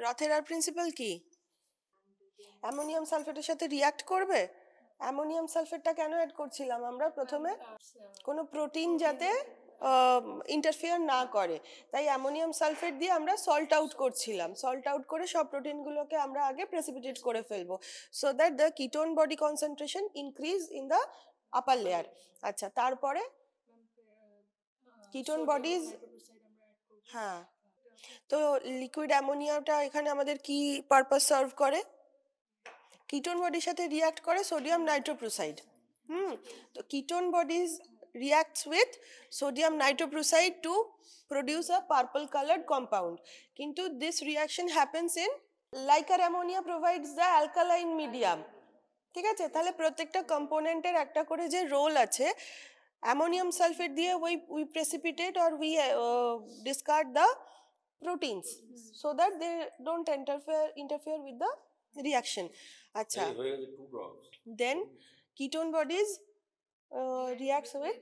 রথেরার principal কি? Ammonium সালফেটের সাথে react করবে। অ্যামোনিয়াম সালফেটটা কেন অ্যাড করছিলাম আমরা প্রথমে? কোনো প্রোটিন যাতে ইন্টারফেয়ার না করে, তাই অ্যামোনিয়াম সালফেট দিয়ে আমরা সল্ট আউট করছিলাম। সল্ট আউট করে সব প্রোটিনগুলোকে আমরা আগে প্রেসিপিটেট করে ফেলবো, so that the ketone body concentration increase in the upper layer. আচ্ছা, তারপরে কিটোন বডিজ, হ্যাঁ, তো লিকুইড অ্যামোনিয়াটা এখানে আমাদের কি পারপাস সার্ভ করে? কিটোন বডির সাথে রিয়াক্ট করে সোডিয়াম নাইট্রোপ্রোসাইড। তো ketone bodies reacts with sodium nitroprusside to produce a purple colored compound. Kintu this reaction happens in Leica ammonia provides the alkaline medium. ঠিক আছে, তাহলে প্রত্যেকটা কম্পোনেন্টের একটা করে যে রোল আছে। অ্যামোনিয়াম সালফেট দিয়ে we precipitate or we discard the proteins so that they don't interfere with the reaction. আচ্ছা, then ketone bodies reacts with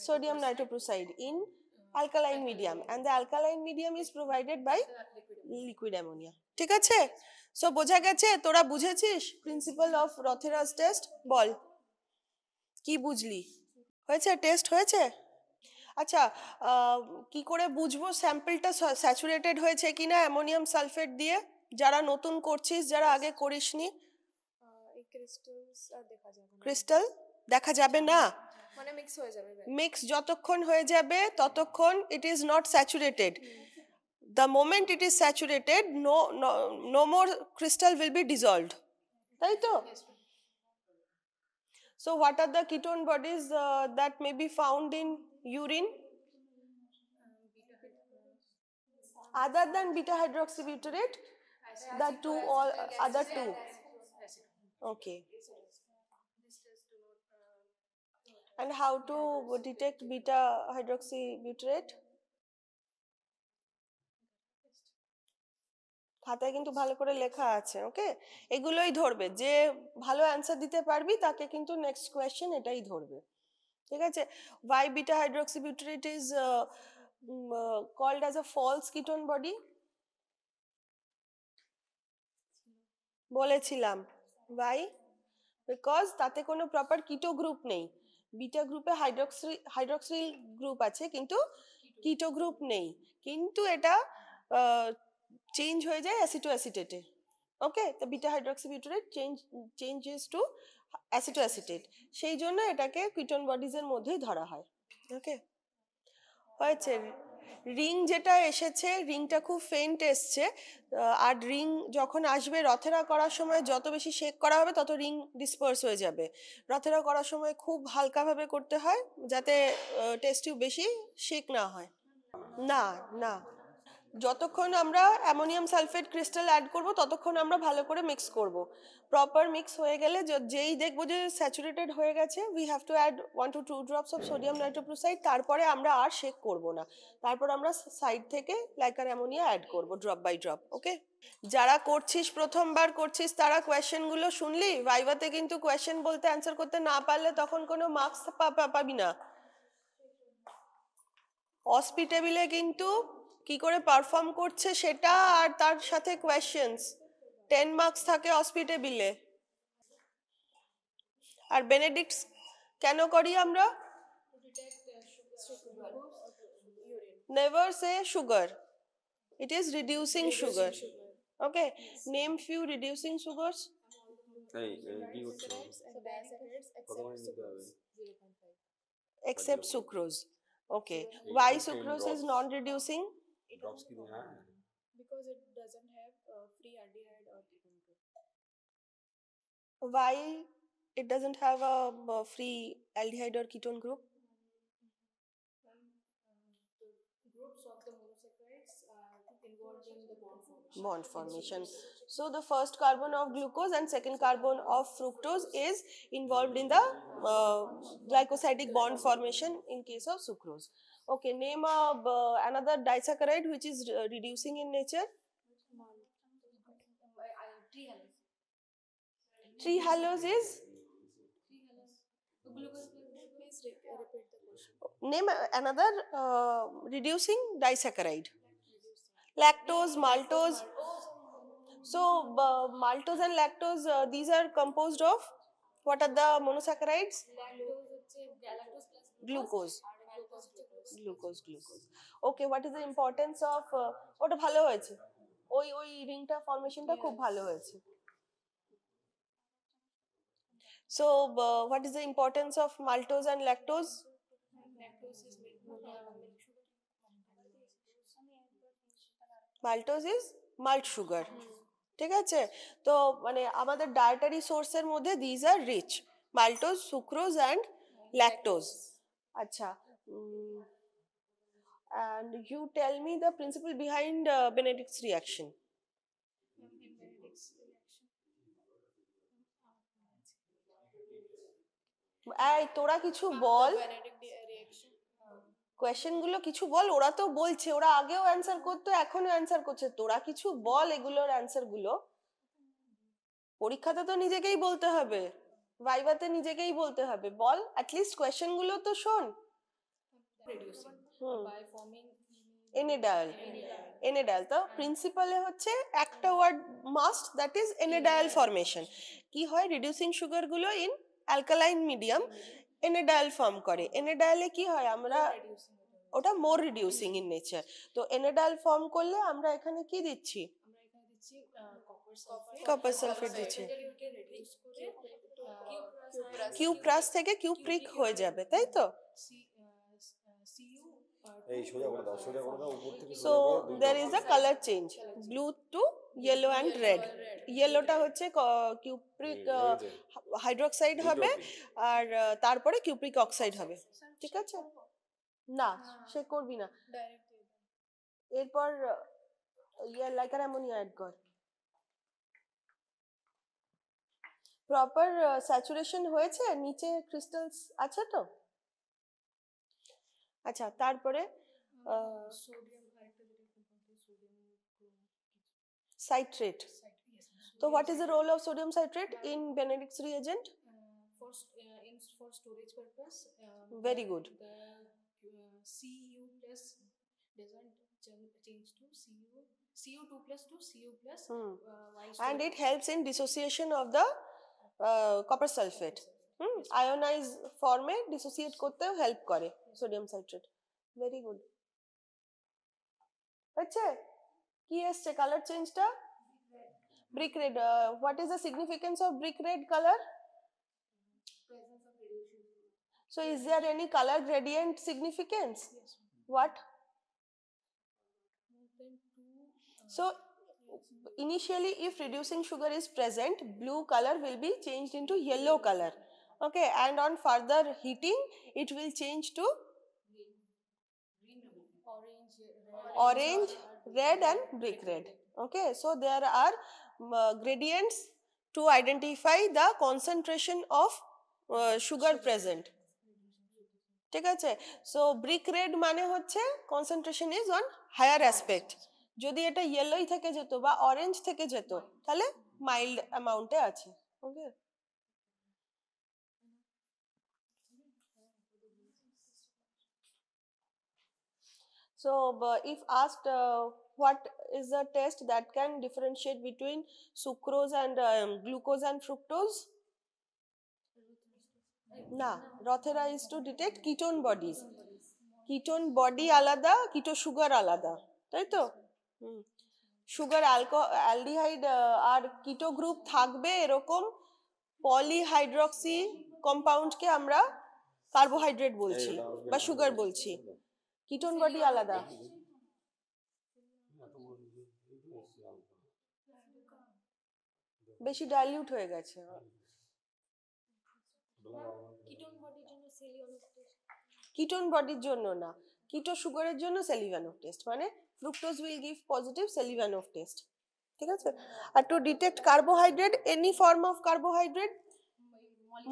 sodium nitroprusside in alkaline medium, and the alkaline medium is provided by liquid ammonia. ঠিক আছে, so বোঝা গেছে? তোরা বুঝেছিস principal of রথেরাস test? বল কি বুঝলি? হয়েছে? টেস্ট হয়েছে? আচ্ছা, কি করে বুঝবো স্যাম্পলটা স্যাচুরেটেড হয়েছে কিনা অ্যামোনিয়াম সালফেট দিয়ে? যারা নতুন করছিস, যারা আগে করিসনি, ক্রিস্টাল দেখা যাবে না, মানে মিক্স হয়ে যাবে। মিক্স যতক্ষণ হয়ে যাবে ততক্ষণ it is not saturated. The moment it is saturated, no more crystal will be dissolved. তাই তো? So what are the ketone bodies that may be found in urine other than beta hydroxybutyrate? The two, all other two. Okay. And how to detect beta hydroxybutyrate? খাতায় কিন্তু ভালো করে লেখা আছে, ওকে? এগুলোই ধরবে, যে ভালো অ্যান্সার দিতে পারবি তাকে কিন্তু নেক্সট কোয়েশ্চেন এটাই ধরবে। ঠিক আছে, why beta hydroxybutyrate is called as a false ketone body? বলেছিলাম, why? বিকজ তাতে কোনো প্রপার কিটো গ্রুপ নেই। বিটা গ্রুপে হাইড্রক্সিল গ্রুপ আছে কিন্তু কিটো গ্রুপ নেই, কিন্তু এটা চেঞ্জ হয়ে যায় অ্যাসিটোঅ্যাসিটেটে। ওকে, তো বিটা হাইড্রক্সিবিউটারেট চেঞ্জেস টু অ্যাসিটোঅ্যাসিটেট, সেই জন্য এটাকে কিটোন বডিজের মধ্যেই ধরা হয়। ওকে, হয়েছে। রিং যেটা এসেছে, রিংটা খুব ফেন্ট এসছে, আর রিং যখন আসবে রথেরা করার সময় যত বেশি শেক করা হবে তত রিং ডিসপার্স হয়ে যাবে। রথেরা করার সময় খুব হালকাভাবে করতে হয় যাতে টেস্ট টিউব বেশি শেক না হয়। না না, যতক্ষণ আমরা অ্যামোনিয়াম সালফেট ক্রিস্টাল অ্যাড করব ততক্ষণ আমরা ভালো করে মিক্স করব। প্রপার মিক্স হয়ে গেলে যেই দেখবো যে স্যাচুরেটেড হয়ে গেছে, we have to add 1 to 2 drops of sodium nitroprusside. তারপরে আমরা আর শেক করব না, তারপর আমরা সাইড থেকে লাইকার অ্যামোনিয়া অ্যাড করব ড্রপ বাই ড্রপ। ওকে, যারা করছিস, প্রথমবার করছিস, তারা কোয়েশ্চেনগুলো শুনলি। ভাইভাতে কিন্তু কোয়েশ্চেন বলতে অ্যান্সার করতে না পারলে তখন কোনো মার্কস পাবি না। হসপিটালে কিন্তু কি করে পারফর্ম করছে সেটা, আর তার সাথে কোয়েশ্চেনস, 10 মার্কস থাকে হসপিটালে। আর বেনেডিক্টস কেন করি আমরা? Never say sugar, it is reducing sugar. Okay, name few reducing sugars. Except sucrose. Okay, why sucrose is non-reducing? Because it doesn't have free aldehyde or ketone group. Why it doesn't have a free aldehyde or ketone group? The groups of the monosaccharides are involved in the Bond formation. So the first carbon of glucose and second carbon of fructose is involved in the glycosidic bond formation in case of sucrose. Okay, name another disaccharide which is reducing in nature. Trehalose is? Glucose. Please repeat the question. Name another reducing disaccharide. Lactose, maltose. So maltose and lactose, these are composed of what are the monosaccharides? Lactose হচ্ছে galactose plus Glucose. আর glucose হচ্ছে Glucose. Okay, what is the importance of ওটা ভালো হয়েছে, ওই রিংটা ফরমেশনটা খুব ভালো হয়েছে। So what is the importance of maltose and lactose? lactose is milk sugar. Maltose is malt sugar, ঠিক আছে? তো মানে আমাদের ডায়েটারি সোর্সের মধ্যে these are rich, maltose, sucrose and lactose. আচ্ছা, and you tell me the principle behind Benedict's reaction. Benedict's reaction. এই তোরা কিছু বল, Benedict reaction. কোয়েশ্চেন গুলো কিছু বল, ওরা তো বলছে, ওরা আগেও অ্যান্সার করতো এখনো অ্যান্সার করছে, তোরা কিছু বল এগুলোর অ্যান্সার গুলো। পরীক্ষাতে তো নিজেকেই বলতে হবে, ভাইভাতে নিজেকেই বলতে হবে, বল অ্যাটলিস্ট কোয়েশ্চেন গুলো তো শোন। Reducing by forming এনেডায়াল, এনেডায়াল তো প্রিন্সিপালে হচ্ছে একটা word must, that is enediol formation. কি হয়, রিডিউসিং সুগার গুলো in alkaline medium enediol form করে। এনেডায়ালে কি হয়, আমরা ওটা মোর রিডিউসিং ইন নেচার। তো এনেডায়াল ফর্ম করলে আমরা এখানে কি দিচ্ছি, কপার সালফেট দিচ্ছি, কিউপ্রাস থেকে কিউপ্রিক হয়ে যাবে, তাই তো? So there is a color change, blue to yellow and red. Yellowটা হচ্ছে কিউপ্রিক হাইড্রোক্সাইড হবে, আর তারপরে কিউপ্রিক অক্সাইড হবে, ঠিক আছে? না, সে করবি না, এরপর লাইকার অ্যামোনিয়া অ্যাড কর। প্রপার স্যাচুরেশন হয়েছে, নিচে ক্রিস্টালস আছে তো? আচ্ছা, তারপরে citrate. So what is the role of sodium citrate in Benedict's reagent? For storage purpose. Very good. The Cu plus doesn't change to Cu2 plus to Cu plus. And it helps in dissociation of the copper sulfate. Ionize forme dissociate করতেও help করে sodium citrate. Very good. আচ্ছা, কি এসছে colour চেঞ্জটা? Brick red. What is the significance of brick red colour? So is there any color gradient significance? Yes. What? So initially if reducing sugar is present, blue color will be changed into yellow color, okay, and on further heating it will change to orange, red and brick red, okay. So there are gradients to identify the concentration of sugar present, ঠিক আছে? So brick red মানে হচ্ছে concentration is on higher aspect. যদি এটা ইয়েলোই থেকে যেত বা orange থেকে যেত তাহলে মাইল্ড অ্যামাউন্টে আছে, ওকে। So if asked what is the test that can differentiate between sucrose and glucose and fructose? না, রথেরা is to detect ketone bodies. Ketone body আলাদা, কিটো সুগার আলাদা, তাই তো? সুগার অ্যালডিহাইড আর কিটো গ্রুপ থাকবে এরকম পলিহাইড্রক্সি কম্পাউন্ডকে আমরা কার্বোহাইড্রেট বলছি বা সুগার বলছি, কিটোন বডি আলাদা। বেশি ডাইলিউট হয়ে গেছে। কিটোন বডির জন্য না, কিটো সুগারের জন্য সেলিভানোভ টেস্ট, মানে fructose will give positive Seliwanoff test, ঠিক আছে? আর to detect carbohydrate, any form of carbohydrate,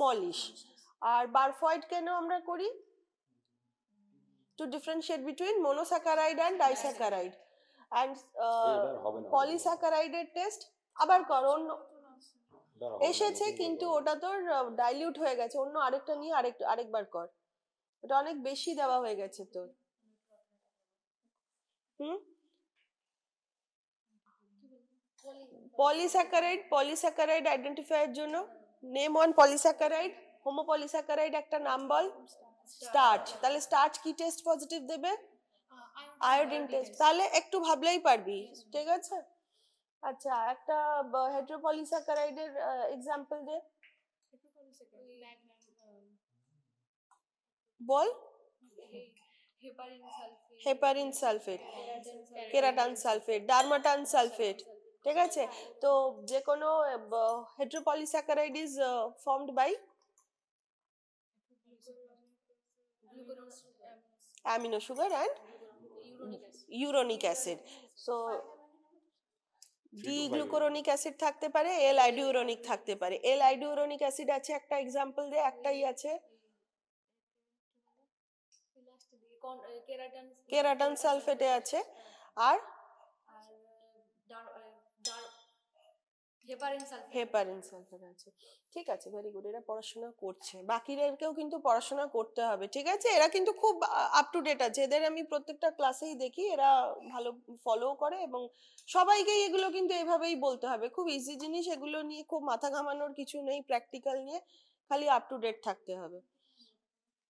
Molisch. আর বারফয়েড কেন আমরা করি? To differentiate between monosaccharide and disaccharide. And পলিস্যাকারাইডের টেস্ট আবার কর, অন্য এসেছে কিন্তু ওটা তোর ডাইলিউট হয়ে গেছে, অন্য আরেকটা নিয়ে আরেকবার কর, ওটা অনেক বেশি দেওয়া হয়ে গেছে তোর। পলিস্যাকারাইড আইডেন্টিফায়ার জন্য নেম ওয়ান পলিস্যাকারাইড, হোমোপলিস্যাকারাইড একটা নাম বল। স্টার্চ, তাহলে স্টার্চ কি টেস্ট পজিটিভ দেবে? আয়োডিন টেস্ট, তাহলে একটু ভাবলেই পারবি, ঠিক আছে। আচ্ছা, একটা হেটেরোপলিস্যাকারাইডের এক্সাম্পল দে, বল। Heparin sulphate, keratan sulphate, dermatan sulphate, ঠিক আছে। তো যে কোনো heteropolysaccharide is formed by amino sugar and uronic acid. So D glucuronic acid থাকতে পারে, L-আইডিউরোনিক থাকতে পারে। L-আইডিউরোনিক অ্যাসিড আছে একটা এক্সাম্পল দে, একটাই আছে, কেরাটান সালফেটে আছে, আর হেপারিন সালফেট আছে। ঠিক আছে, ভেরি গুড, এরা পড়াশোনা করছে, বাকিদেরকেও কিন্তু পড়াশোনা করতে হবে, ঠিক আছে। এরা কিন্তু খুব আপ টু ডেট আছে, এদের আমি প্রত্যেকটা ক্লাসেই দেখি এরা ভালো ফলো করে, এবং সবাইকেই এগুলো কিন্তু এভাবেই বলতে হবে, খুব ইজি জিনিস, এগুলো নিয়ে খুব মাথা ঘামানোর কিছু নেই, প্র্যাকটিক্যাল নিয়ে খালি আপ টু ডেট থাকতে হবে,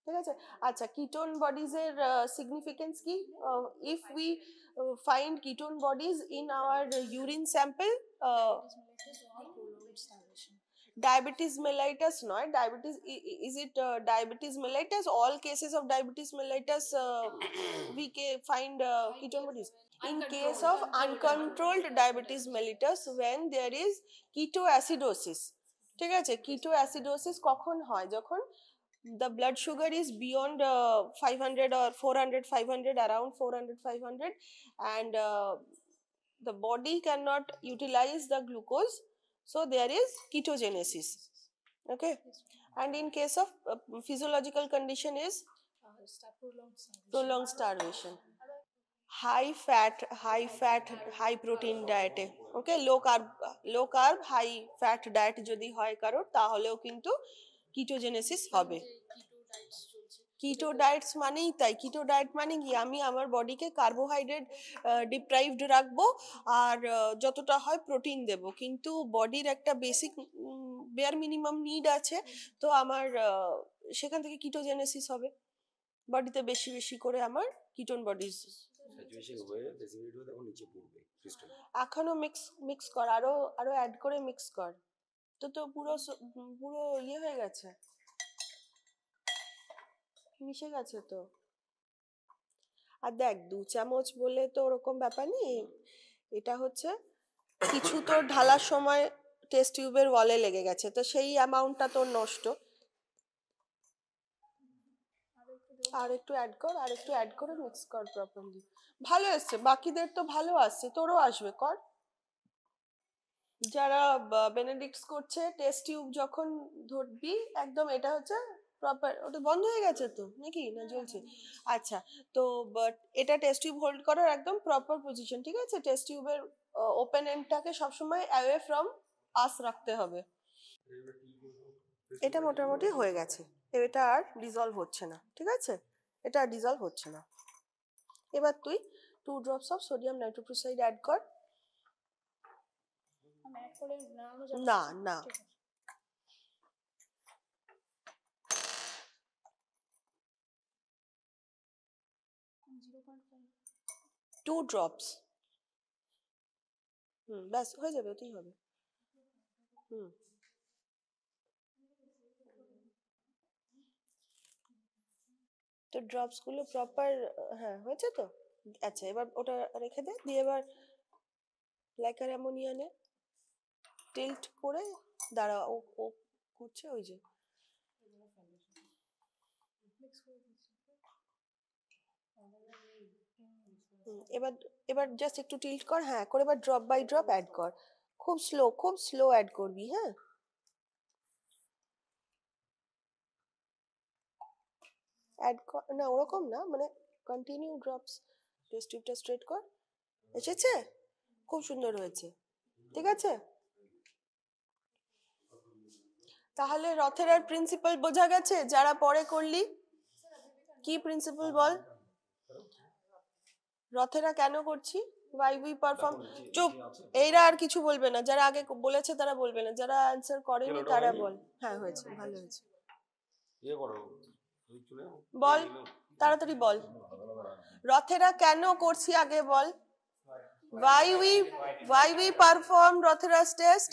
ঠিক আছে। আচ্ছা, কিটোন বডিজ এর সিগনিফিকেন্স কি? If we find ketone bodies in our urine sample, diabetes mellitus নয়, diabetes is it diabetes mellitus? All cases of diabetes mellitus we find ketone bodies. In case of uncontrolled diabetes mellitus, when there is ketoacidosis, ঠিক আছে, ketoacidosis কখন হয়? যখন the blood sugar is beyond 500 or 400 500, around 400 500, and the body cannot utilize the glucose, so there is ketogenesis, okay. And in case of physiological condition is prolonged starvation, high fat high protein diet, okay, low carb high fat diet যদি হয় কারোর, তাহলেও কিন্তু কিটোজেনেসিস হবে। কিটো diets মানেই তাই, keto diet মানে কি, আমি আমার বডিকে কার্বোহাইড্রেট ডিপ্রাইভড রাখবো, আর যতটা হয় প্রোটিন দেব, কিন্তু বডির একটা বেসিক বেয়ার মিনিমাম নিড আছে, তো আমার সেখান থেকে কিটোজেনেসিস হবে, বডিতে বেশি বেশি করে আমার কিটোন বডিজ এখনো মিক্স কর, আরো অ্যাড করে মিক্স কর, তো পুরো পুরো ইয়ে হয়ে গেছে, মিশে গেছে তো। আর দেখ, 2 চামচ বলে তো ওরকম ব্যাপার নেই, এটা হচ্ছে কিছু তোর ঢালার সময় টেস্ট টিউবের ওয়ালে লেগে গেছে, তো সেই অ্যামাউন্টটা তোর নষ্ট, আর একটু অ্যাড করে মিক্স কর প্রপারলি। ভালো এসছে, বাকিদের তো ভালো আসছে, তোরও আসবে, কর। যারা বেনেডিক্টস করছে, টেস্ট টিউব যখন ধরবি একদম, এটা হচ্ছে প্রপার, ওটা বন্ধ হয়ে গেছে তো নাকি, না জ্বলছে? আচ্ছা, তো এটা টেস্ট টিউব হোল্ড করার একদম প্রপার পজিশন, ঠিক আছে। টেস্ট টিউবের ওপেন এন্ডটাকে সবসময় অ্যাওয়ে ফ্রম আস রাখতে হবে। এটা মোটামুটি হয়ে গেছে, এটা আর ডিজলভ হচ্ছে না, ঠিক আছে, এটা আর ডিজলভ হচ্ছে না। এবার তুই 2 ড্রপস অফ সোডিয়াম নাইট্রোক্লোরাইড অ্যাড কর। না না, 2 ড্রপস, ব্যাস হয়ে যাবে, ওতেই হবে। তো ড্রপস গুলো প্রপার, হ্যাঁ হয়েছে তো। আচ্ছা, এবার ওটা রেখে দে, দিয়ে এবার লাইকার অ্যামোনিয়া নে, টিল্ট করে দাঁড়া, ও করছে, ওই যে এবার জাস্ট একটু টিল্ট কর, হ্যাঁ করে, এবার ড্রপ বাই ড্রপ অ্যাড কর, খুব স্লো অ্যাড করবি, হ্যাঁ। অ্যাড কর না, ওরকম না, মানে কন্টিনিউ ড্রপস, টেস্ট টিউবটা স্ট্রেট কর, এসেছে, খুব সুন্দর হয়েছে, ঠিক আছে। তাহলে রথেরার প্রিন্সিপাল বোঝা গেছে, যারা পরে করলি, কি প্রিন্সিপাল বল, রথেরা কেন করছি? why we perform চুপ এইরা আর কিছু বলবে না, যারা আগে বলেছে তারা বলবে না, যারা অ্যানসার করেনি তারা বল। হ্যাঁ হয়েছে, ভালো হয়েছে। বল তাড়াতাড়ি বল, রথেরা কেন করছি আগে বল। why we perform Rothera's test?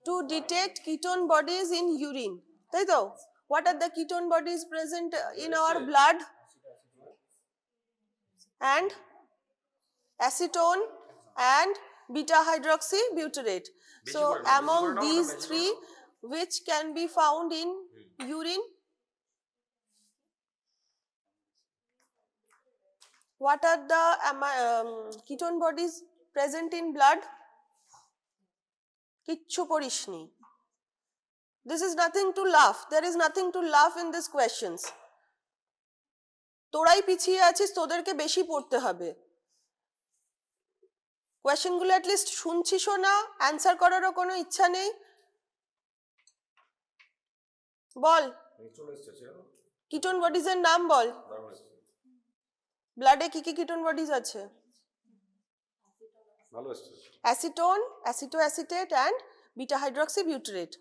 To detect ketone bodies in urine, তাই তো? What are the ketone bodies present in our blood? And acetone and beta hydroxybutyrate. So among these three, which can be found in urine? What are the ketone bodies present in blood? কিচ্ছু পড়িসনি। This is nothing to laugh. There is nothing to laugh in these questions. তোরাই পিছিয়ে আছিস, তোদেরকে বেশি পড়তে হবে। কোয়েশ্চেনগুলো at least শুনছিসও না, answer করারও কোনো ইচ্ছা নেই। বল কিটোন বডিজ এর নাম বল। ব্লাডে কি কি কিটোন বডিজ আছে? Acetone, acetoacetate and beta hydroxybutyrate.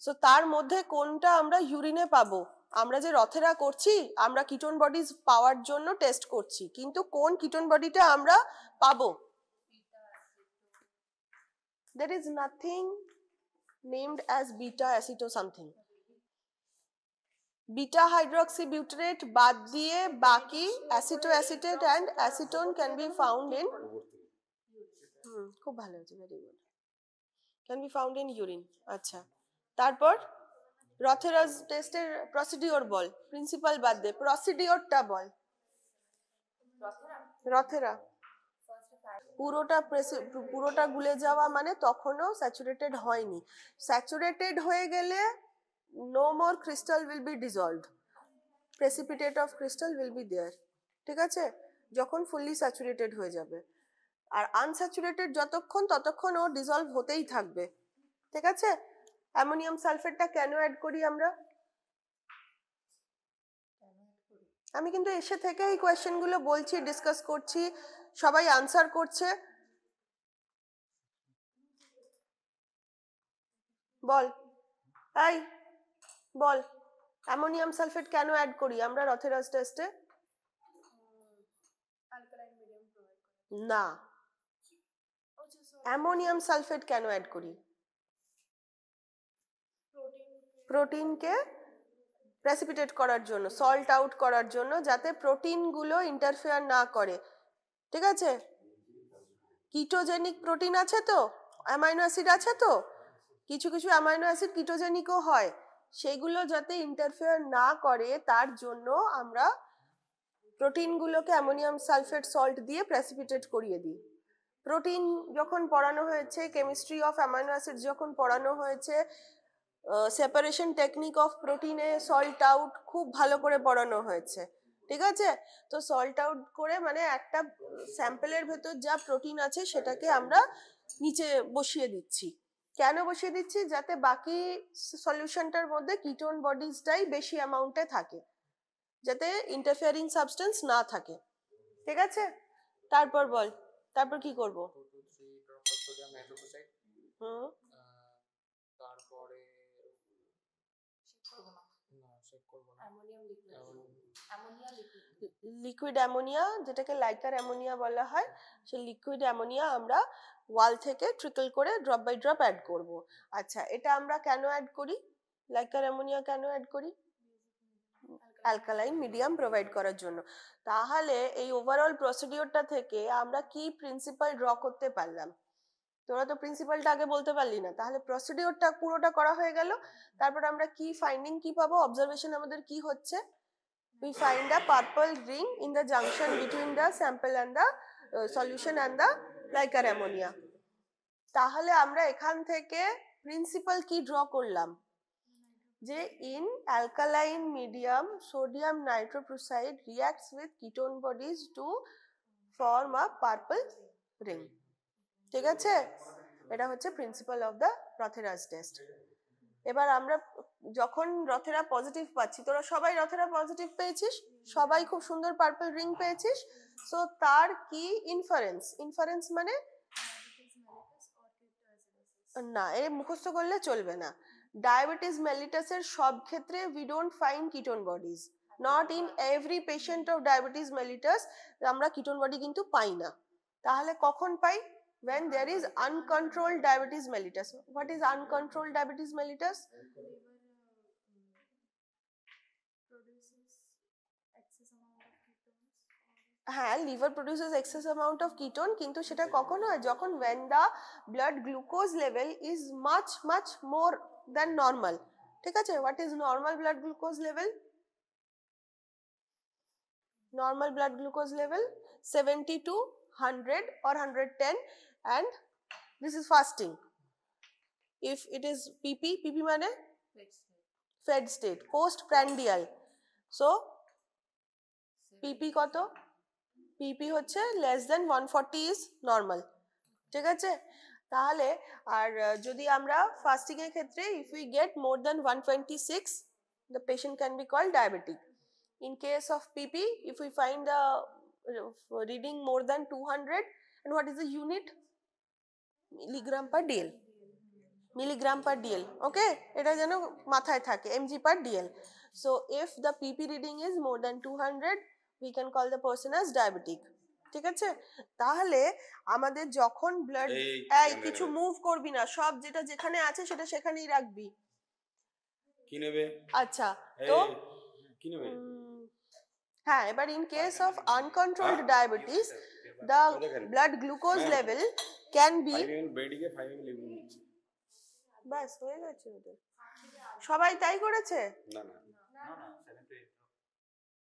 So তার মধ্যে কোনটা আমরা ইউরিনে পাবো? আমরা যে রথেরা করছি, আমরা কিটোন বডিজ পাওয়ার জন্য টেস্ট করছি, কিন্তু কোন কিটোন বডিটা আমরা পাবো? There is nothing named as beta aceto something. Beta hydroxybutyrate বাদ দিয়ে বাকি acetoacetate and acetone can be found in খুব ভালো হয়েছে, very good, can be found in urine। আচ্ছা, তারপর রথেরাস টেস্টের প্রসিডিওর বল, প্রিন্সিপাল বাদ দে, প্রসিডিওরটা বল। রথেরা পুরোটা গুলে যাওয়া মানে তখনও স্যাচুরেটেড হয়নি। স্যাচুরেটেড হয়ে গেলে no more crystal will be dissolved, precipitate of crystal will be there, ঠিক আছে, যখন ফুললি স্যাচুরেটেড হয়ে যাবে। আর আনস্যাচুরেটেড যতক্ষণ, ততক্ষণ ও ডিসলভ হতেই থাকবে, ঠিক আছে। অ্যামোনিয়াম সালফেটটা কেন অ্যাড করি আমরা? আমি কিন্তু এসে থেকে এই কোয়েশ্চেনগুলো বলছি, ডিসকাস করছি, সবাই আনসার করছে। বল এই বল, অ্যামোনিয়াম সালফেট কেন অ্যাড করি আমরা রথেরাস টেস্টে? না, অ্যামোনিয়াম সালফেট কেন অ্যাড করি? প্রোটিনকে প্রেসিপিটেট করার জন্য, সল্ট আউট করার জন্য, যাতে প্রোটিনগুলো ইন্টারফেয়ার না করে, ঠিক আছে। কিটোজেনিক প্রোটিন আছে তো, অ্যামাইনো অ্যাসিড আছে তো, কিছু কিছু অ্যামাইনো অ্যাসিড কিটোজেনিকও হয়, সেগুলো যাতে ইন্টারফেয়ার না করে তার জন্য আমরা প্রোটিনগুলোকে অ্যামোনিয়াম সালফেট সল্ট দিয়ে প্রেসিপিটেট করিয়ে দিই। প্রোটিন যখন পড়ানো হয়েছে, কেমিস্ট্রি অফ অ্যামাইনো অ্যাসিড যখন পড়ানো হয়েছে, সেপারেশন টেকনিক অফ প্রোটিনে সল্ট আউট খুব ভালো করে পড়ানো হয়েছে, ঠিক আছে। তো সল্ট আউট করে মানে একটা স্যাম্পলের ভেতর যা প্রোটিন আছে সেটাকে আমরা নিচে বসিয়ে দিচ্ছি। কেন বসিয়ে দিচ্ছি? যাতে বাকি সলিউশনটার মধ্যে কিটোন বডিজটাই বেশি অ্যামাউন্টে থাকে, যাতে ইন্টারফেয়ারিং সাবস্টেন্স না থাকে, ঠিক আছে। তারপর বল, তারপর কি করব? তারপরে লিকুইড অ্যামোনিয়া, যেটাকে লাইকার অ্যামোনিয়া বলা হয়, সেই লিকুইড অ্যামোনিয়া আমরা ওয়াল থেকে ট্রিকল করে ড্রপ বাই ড্রপ অ্যাড করব। আচ্ছা, এটা আমরা কেন অ্যাড করি? লাইকার অ্যামোনিয়া কেন অ্যাড করি? অ্যালকালাইন মিডিয়াম প্রোভাইড করার জন্য। তাহলে এই ওভারঅল প্রসিডিওরটা থেকে আমরা কি প্রিন্সিপাল ড্র করতে পারলাম? তোরা তো প্রিন্সিপালটা আগে বলতে পারলি না, তাহলে প্রসিডিওরটা পুরোটা করা হয়ে গেল। তারপর আমরা কি ফাইন্ডিং কি পাবো? অবজারভেশন আমাদের কি হচ্ছে? We find a purple ring in the junction between the sample and the solution and the liquor ammonia. তাহলে আমরা এখান থেকে প্রিন্সিপাল কি ড্র করলাম? যে in alkaline medium sodium nitroprusside reacts with ketone bodies to form a purple ring, ঠিক আছে। এটা হচ্ছে প্রিন্সিপাল অফ দ্য রথেরাস টেস্ট। এবার আমরা যখন রথেরা পজিটিভ পাচ্ছি, তোরা সবাই রথেরা পজিটিভ পেয়েছিস, সবাই খুব সুন্দর পার্পল রিং পেয়েছিস, সো তার কি ইনফারেন্স মানে না, এ মুখস্থ করলে চলবে না। ডায়াবেটিস মেলিটাসের সব ক্ষেত্রে we don't find ketone bodies, not in every patient of diabetes mellitus আমরা কিটোন বডি কিন্তু পাই না। তাহলে কখন পাই? when there is uncontrolled diabetes mellitus. What is uncontrolled diabetes mellitus? হ্যাঁ, liver produces excess amount of ketone, কিন্তু সেটা কখন হয়? যখন when the blood glucose level is much more than normal. ঠিক আছে, what is normal blood glucose level? Normal blood glucose level 70 to 100 or 110, and this is fasting. If it is PP মানে fed state, postprandial. So PP কত? PP হচ্ছে less than 140 is normal. ঠিক আছে, তাহলে আর যদি আমরা ফাস্টিং এর ক্ষেত্রে if we get more than 126, the patient can be called diabetic. In case of PP, if we find the reading more than 200, and what is the unit? Milligram per DL. Milligram per DL. Okay, এটা যেন মাথায় থাকে, mg per DL. So if the PP reading is more than 200, we can call the person as diabetic. ঠিক আছে, তাহলে আমাদের যখন blood, এই কিছু মুভ করবি না, সব যেটা যেখানে আছে সেটা সেখানেই রাখবি। কি নেবে? আচ্ছা, তো কি নেবে? হ্যাঁ, এবার in case of uncontrolled diabetes the blood glucose level can be 5 ml বেডিকে 5 ml লিখুন নিচে। বাস হয়ে গেছে ওদের, সবাই তাই করেছে? না না না না 7 to 8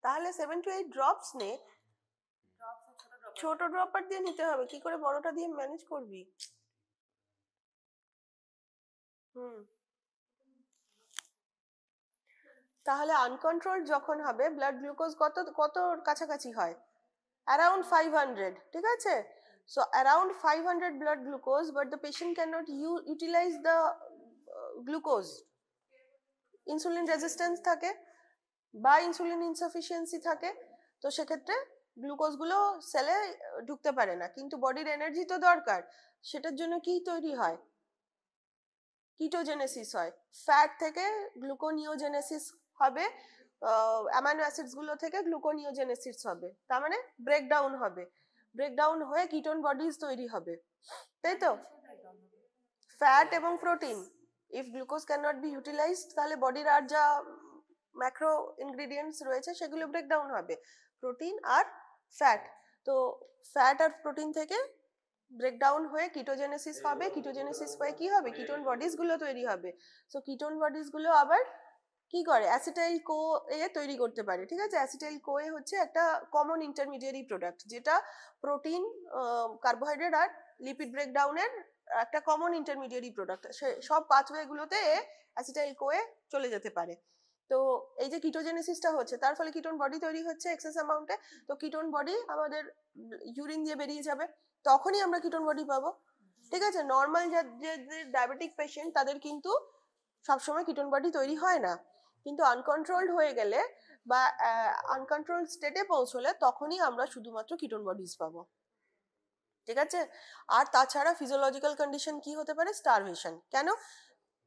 তাহলে 7 to 8 ড্রপস নে, ছোট ড্রপার দিয়ে নিতে হবে, কি করে বড়টা দিয়ে ম্যানেজ করবি? তাহলে আনকন্ট্রোলড যখন হবে ব্লাড গ্লুকোজ কত কত কাছাকাছি হয়? অ্যারাউন্ড 500, ঠিক আছে? So around 500 blood glucose, but the patient can not utilise the glucose. Insulin resistance থাকে বা ইনসুলিন ইনসাফিসিয়েন্সি থাকে, তো সেক্ষেত্রে গ্লুকোজগুলো সেলে ঢুকতে পারে না, কিন্তু বডির এনার্জি তো দরকার, সেটার জন্য কি তৈরি হয়? কিটোজেনেসিস হয়, ফ্যাট থেকে গ্লুকোনিওজেনেসিস হবে, অ্যামাইনো অ্যাসিডস গুলো থেকে গ্লুকোনিওজেনেসিস হবে, তার মানে ব্রেকডাউন হবে, ব্রেকডাউন হয়ে কিটোন বডিজ তৈরি হবে, তাই তো? ফ্যাট এবং protein, if glucose can not be utilised, তাহলে বডির আর যা ম্যাক্রো ইনগ্রেডিয়েন্টস রয়েছে সেগুলো ব্রেকডাউন হবে, প্রোটিন আর ফ্যাট। তো ফ্যাট আর প্রোটিন থেকে ব্রেকডাউন হয়ে কিটোজেনেসিস হবে, কিটোজেনেসিস হয়ে কি হবে? কিটোন বডিজ গুলো তৈরি হবে। সো কিটোন বডিজ গুলো আবার কি করে? অ্যাসিটাইল কো এ তৈরি করতে পারে, ঠিক আছে? অ্যাসিটাইল কো এ হচ্ছে একটা কমন ইন্টারমিডিয়ারি প্রোডাক্ট, যেটা প্রোটিন, কার্বোহাইড্রেট আর লিপিড ব্রেকডাউনের একটা কমন ইন্টারমিডিয়ারি প্রোডাক্ট, সব পাথওয়ে গুলোতে অ্যাসিটাইল কো এ চলে যেতে পারে। তো এই যে কিটোজেনেসিসটা হচ্ছে, তার ফলে কিটোন বডি তৈরি হচ্ছে এক্সেস অ্যামাউন্টে, তো কিটোন বডি আমাদের ইউরিন দিয়ে বেরিয়ে যাবে, তখনই আমরা কিটোন বডি পাবো, ঠিক আছে? নর্মাল যে ডায়াবেটিক পেশেন্ট তাদের কিন্তু সবসময় কিটোন বডি তৈরি হয় না, কিন্তু আনকন্ট্রোলড হয়ে গেলে বা আনকন্ট্রোলড স্টেটে পৌঁছলে তখনই আমরা শুধুমাত্র কিটোন বডিজ পাবো, ঠিক আছে? আর তাছাড়া ফিজিওলজিক্যাল কন্ডিশন কি হতে পারে? স্টারভেশন। কেন?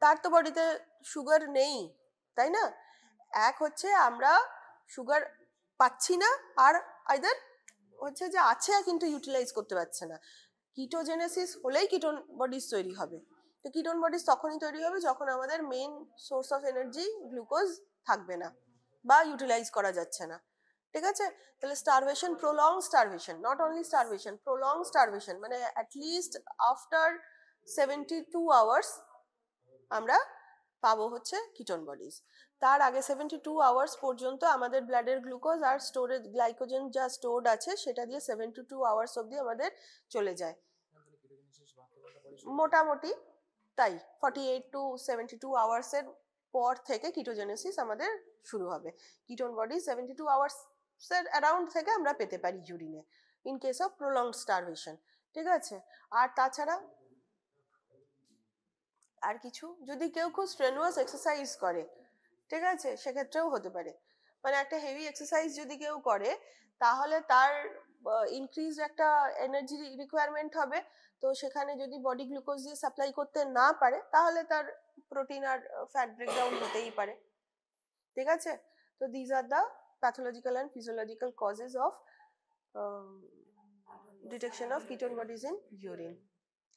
তার তো বডিতে সুগার নেই, তাই না? এক হচ্ছে আমরা সুগার পাচ্ছি না, আর আইদার হচ্ছে যে আছে কিন্তু ইউটিলাইজ করতে পারছে না। কিটোজেনেসিস হলেই কিটোন বডিজ তৈরি হবে, তো কিটোন বডিজ তখনই তৈরি হবে যখন আমাদের main source of energy glucose থাকবে না বা ইউটিলাইজ করা যাচ্ছে না, ঠিক আছে? তাহলে starvation, prolong starvation, not only starvation, prolong starvation মানে অ্যাটলিস্ট আফটার 72 আওয়ার্স আমরা পাবো হচ্ছে কিটোন বডিজ। তার আগে 72 আওয়ার্স পর্যন্ত আমাদের ব্লাডের গ্লুকোজ আর স্টোরেজ গ্লাইকোজেন যা স্টোরড আছে সেটা দিয়ে 72 আওয়ার্স অবধি আমাদের চলে যায় মোটামুটি, তাই 48 to 72 আওয়ার্স এর পর থেকে কিটোজেনেসিস আমাদের শুরু হবে। কিটোন বডি 72 আওয়ার্স এর অ্যারাউন্ড থেকে আমরা পেতে পারি ইউরিনে, in case of prolonged starvation, ঠিক আছে? আর তাছাড়া আর কিছু যদি কেউ খুব স্ট্রেনুয়াস এক্সারসাইজ করে, ঠিক আছে, সেক্ষেত্রেও হতে পারে। মানে একটা হেভি এক্সারসাইজ যদি কেউ করে তাহলে তার ইনক্রিজ একটা এনার্জি রিকোয়ারমেন্ট হবে, তো সেখানে যদি বডি গ্লুকোজ দিয়ে সাপ্লাই করতে না পারে তাহলে তার প্রোটিন আর ফ্যাট ব্রেকডাউন হতেই পারে, ঠিক আছে। তো these are the pathological and physiological causes of detection of ketone bodies in urine.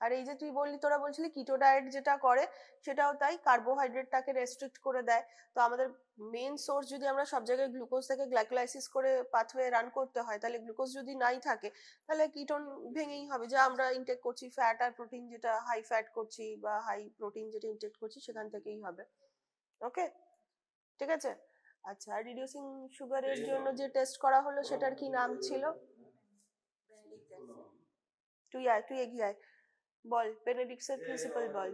আর এই যে তুই বললি, তোরা বলছিলি কিটো ডায়েট যেটা করে সেটাও তাই, কার্বোহাইড্রেটটাকে রেস্ট্রিক্ট করে দেয়। তো আমাদের মেন সোর্স যদি আমরা সব জায়গায় গ্লুকোজ থেকে গ্লাইকোলাইসিস করে পাথওয়ে রান করতে হয়, তাহলে গ্লুকোজ যদি নাই থাকে তাহলে কিটোন ভেঙেই হবে, যা আমরা ইনটেক করছি ফ্যাট আর প্রোটিন, যেটা হাই ফ্যাট করছি বা হাই প্রোটিন যেটা ইনটেক করছি সেখান থেকেই হবে। ওকে, ঠিক আছে। আচ্ছা, রিডিউসিং সুগারের জন্য যে টেস্ট করা হলো সেটার কি নাম ছিল? তুই এগিয়ে আয়, বল বেনেডিক্টের প্রিন্সিপাল বল,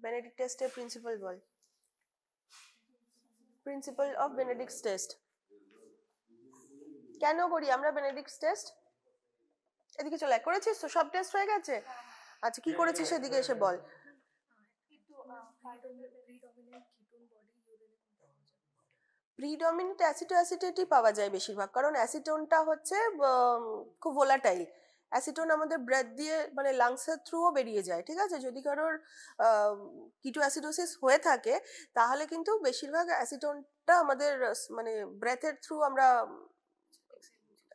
বেনেডিক্ট টেস্টের প্রিন্সিপাল বল, প্রিন্সিপাল অফ বেনেডিক্টস টেস্ট। কেন করি আমরা বেনেডিক্টস টেস্ট? এদিকে চলে আয়, করেছিস তো, সব টেস্ট হয়ে গেছে? আচ্ছা, কি করেছিস সেদিকে এসে বল। প্রিডমিনেন্ট অ্যাসিটোঅ্যাসিটেটই পাওয়া যায় বেশিরভাগ, কারণ অ্যাসিটোনটা হচ্ছে খুব ভোলাটাইল। অ্যাসিটোন আমাদের ব্রেথ দিয়ে মানে লাংসের থ্রুও বেরিয়ে যায়, ঠিক আছে। যদি কারোর কিটো অ্যাসিডোসিস হয়ে থাকে তাহলে কিন্তু বেশিরভাগ অ্যাসিটোনটা আমাদের মানে ব্রেথের থ্রু আমরা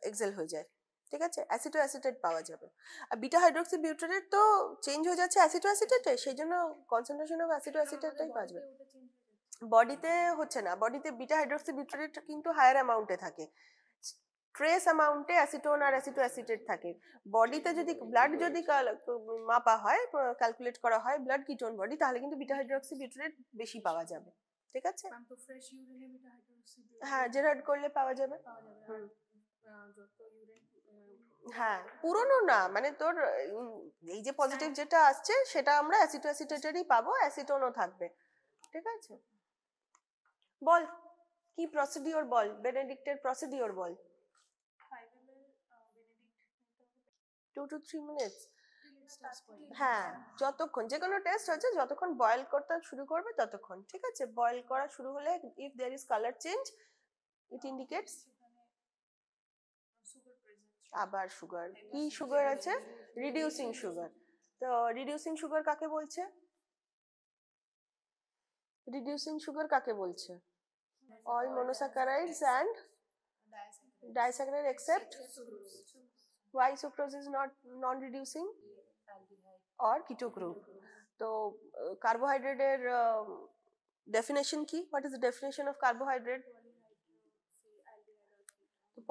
এক্সেল হয়ে যায়, ঠিক আছে। অ্যাসিটোঅ্যাসিটেট পাওয়া যাবে। আর বিটা হাইড্রোক্সি বিউটারেট তো চেঞ্জ হয়ে যাচ্ছে অ্যাসিটোঅ্যাসিটেটে, সেই জন্য কনসেন্ট্রেশন অফ অ্যাসিটোঅ্যাসিটেটটাই পাওয়া যাবে। বডিতে হচ্ছে না, বডিতে বিটা হাইড্রোক্সি বিউটারেট কিন্তু হায়ার অ্যামাউন্টে থাকে, ট্রেস অ্যামাউন্টে অ্যাসিটোন আর অ্যাসিটোঅ্যাসিটেট থাকে। বডিতে যদি ব্লাড যদি মাপা হয়, ক্যালকুলেট করা হয় ব্লাড কিটোন বডি, তাহলে কিন্তু বিটা হাইড্রোক্সি বিউটারেট বেশি পাওয়া যাবে, ঠিক আছে। হ্যাঁ, জেরাড করলে পাওয়া যাবে। হ্যাঁ, পুরনো না, মানে তোর এই যে পজিটিভ যেটা আসছে সেটা আমরা অ্যাসিটোঅ্যাসিটেটেরই পাবো, অ্যাসিটোনও থাকবে, ঠিক আছে। বল কি প্রসিডিওর বল, বেনেডিক্টের প্রসিডিওর বল। 2 to 3 minutes। হ্যাঁ, যতক্ষণ যে কোনো টেস্ট হচ্ছে যতক্ষণ বয়েল করতে শুরু করবে ততক্ষণ, ঠিক আছে। বয়েল করা শুরু হলে if there is colour change it indicates আবার সুগার। কি সুগার আছে? Reducing sugar. তো রিডিউসিং সুগার কাকে বলছে? রিডিউসিং সুগার কাকে বলছে? all monosaccharides and disaccharide except why sucrose is not non-reducing or keto group। তো কার্বোহাইড্রেটের definition কি? What is the definition of carbohydrate?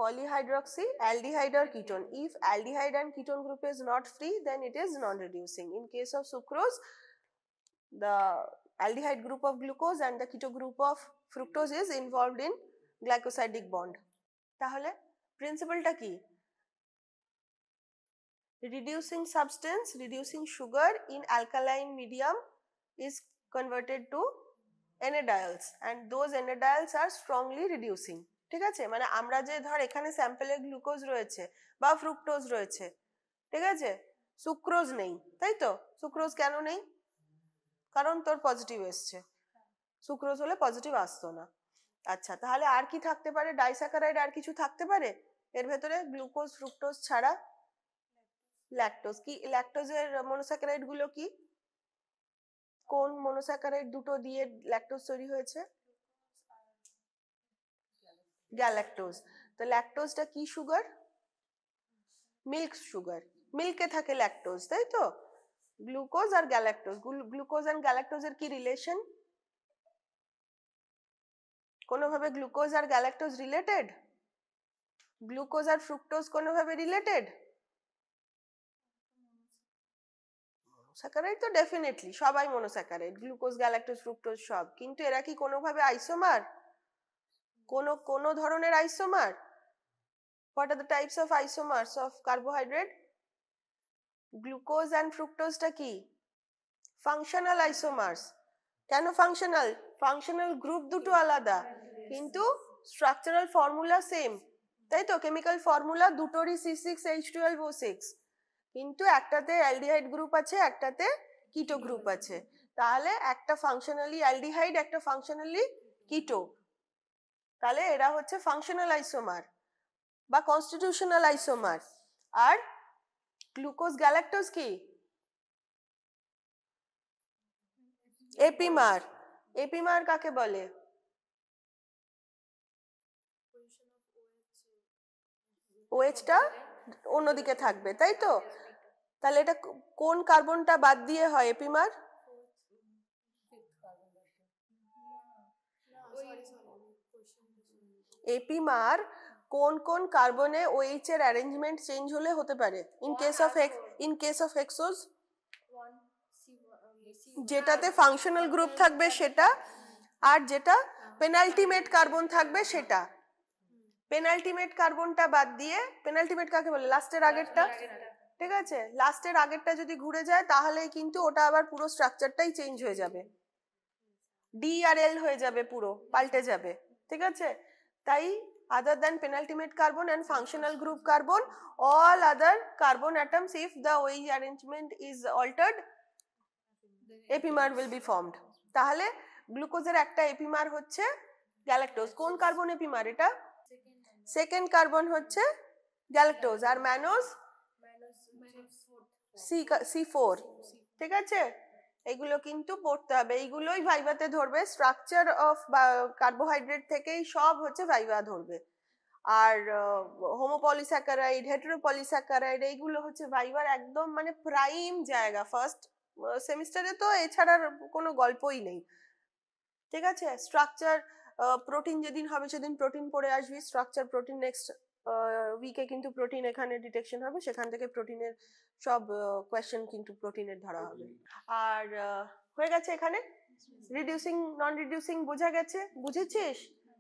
Polyhydroxy aldehyde or ketone. If aldehyde and ketone group is not free, then it is non-reducing. In case of sucrose, the aldehyde group of glucose and the keto group of fructose is involved in glycosidic bond। তাহলে প্রিন্সিপালটা কি? Reducing substance, reducing sugar in alkaline medium is converted to NADIOLs and those NADIOLs are strongly reducing, ঠিক আছে। মানে আমরা যে ধর এখানে স্যাম্পলে glucose রয়েছে বা ফ্রুক্টোজ রয়েছে, ঠিক আছে, সুক্রোজ নেই, তাই তো। সুক্রোজ কেন নেই? কারণ তোর পজিটিভ এসছে, সুক্রোজ হলে পজিটিভ আসতো না। আচ্ছা, তাহলে আর কি থাকতে পারে? ডাইস্যাকারাইড আর কিছু থাকতে পারে এর ভেতরে গ্লুকোজ ফ্রুক্টোজ ছাড়া? ল্যাকটোজ। কি ল্যাকটোজের মনোস্যাকারাইড গুলো কি? কোন মনোস্যাকারাইড দুটো দিয়ে ল্যাকটোজ তৈরি হয়েছে? গ্যালাক্টোজ। তো ল্যাকটোজটা কি সুগার? Milk sugar. মিল্কে থাকে ল্যাকটোজ, তাই তো। গ্লুকোজ আর গ্যালাক্টোজ, গ্লুকোজ এন্ড গ্যালাক্টোজের কি রিলেশন? কোনোভাবে গ্লুকোজ আর গ্যালাক্টোজ রিলেটেড? গ্লুকোজ আর ফ্রুক্টোজ কোনোভাবে রিলেটেড? স্যাকারাইড তো ডেফিনেটলি, সবাই মনোস্যাকারাইড, গ্লুকোজ গ্যালাক্টোজ ফ্রুক্টোজ সব, কিন্তু এরা কি কোনোভাবে আইসোমার? কোনো ধরনের isomer? What are the types of isomers of carbohydrate? Glucose and fructose টা কি? Functional isomers। কেন ফাংশনাল? ফাংশনাল গ্রুপ দুটো আলাদা কিন্তু স্ট্রাকচারাল ফর্মুলা সেম, তাই তো। কেমিক্যাল ফর্মুলা দুটোরই C6H12O6, কিন্তু একটাতে অ্যালডিহাইড গ্রুপ আছে একটাতে কিটো গ্রুপ আছে। তাহলে একটা ফাংশনালি অ্যালডিহাইড, একটা ফাংশনালি কিটো, তাহলে এরা হচ্ছে ফাংশনাল আইসোমার বা কনস্টিটিউশনাল আইসোমার। আর গ্লুকোজ গ্যালাক্টোজ কি? এপিমার। এপিমার কাকে বলে? ওএইচটা অন্যদিকে থাকবে, তাই তো? তাহলে এটা কোন কার্বনটা বাদ দিয়ে হয় এপিমার? এপিমার কোন কোন কার্বনে ওএইচ এর অ্যারেঞ্জমেন্ট চেঞ্জ হলে হতে পারে? ইন কেস অফ হেক্সোজ যেটাতে ফাংশনাল গ্রুপ থাকবে সেটা, আর যেটা পেনাল্টিমেট কার্বন থাকবে সেটা। পেনাল্টিমেট কার্বনটা বাদ দিয়ে, পেনাল্টিমেট কাকে বলে? লাস্টের আগেরটা, ঠিক আছে? লাস্টের আগেরটা যদি ঘুরে যায় তাহলে কিন্তু ওটা আবার পুরো স্ট্রাকচারটাই চেঞ্জ হয়ে যাবে, ডি আর এল হয়ে যাবে, পুরো পাল্টে যাবে, ঠিক আছে? তাই other than penultimate carbon and functional group carbon, all other carbon atoms, if the OH arrangement is altered, epimer will be formed. তাহলে গ্লুকোজের একটা এপিমার হচ্ছে গ্যালাক্টোজ। কোন কার্বন এপিমার এটা? সেকেন্ড কার্বন হচ্ছে গ্যালাক্টোজ, আর ম্যানোজ C4, ঠিক আছে? এগুলো কিন্তু পড়তে হবে, এইগুলোই ভাইভাতে ধরবে। স্ট্রাকচার অফ কার্বোহাইড্রেট থেকেই সব হচ্ছে ভাইভা ধরবে। আর হোমোপলিস্যাকারাইড, হেটেরোপলিস্যাকারাইড, এইগুলো হচ্ছে ভাইভার একদম মানে প্রাইম জায়গা। ফার্স্ট সেমিস্টারে তো এছাড়ার কোনো গল্পই নেই, ঠিক আছে? স্ট্রাকচার, প্রোটিন যেদিন হবে সেদিন প্রোটিন পড়ে আসবি। স্ট্রাকচার প্রোটিন নেক্সট উইকে কিন্তু প্রোটিন এখানে ডিটেকশন হবে, সেখান থেকে প্রোটিনের সব কোয়েশ্চেন কিন্তু প্রোটিনের ধরা হবে। আর হয়ে গেছে এখানে রিডিউসিং নন রিডিউসিং বোঝা গেছে, বুঝেছিস?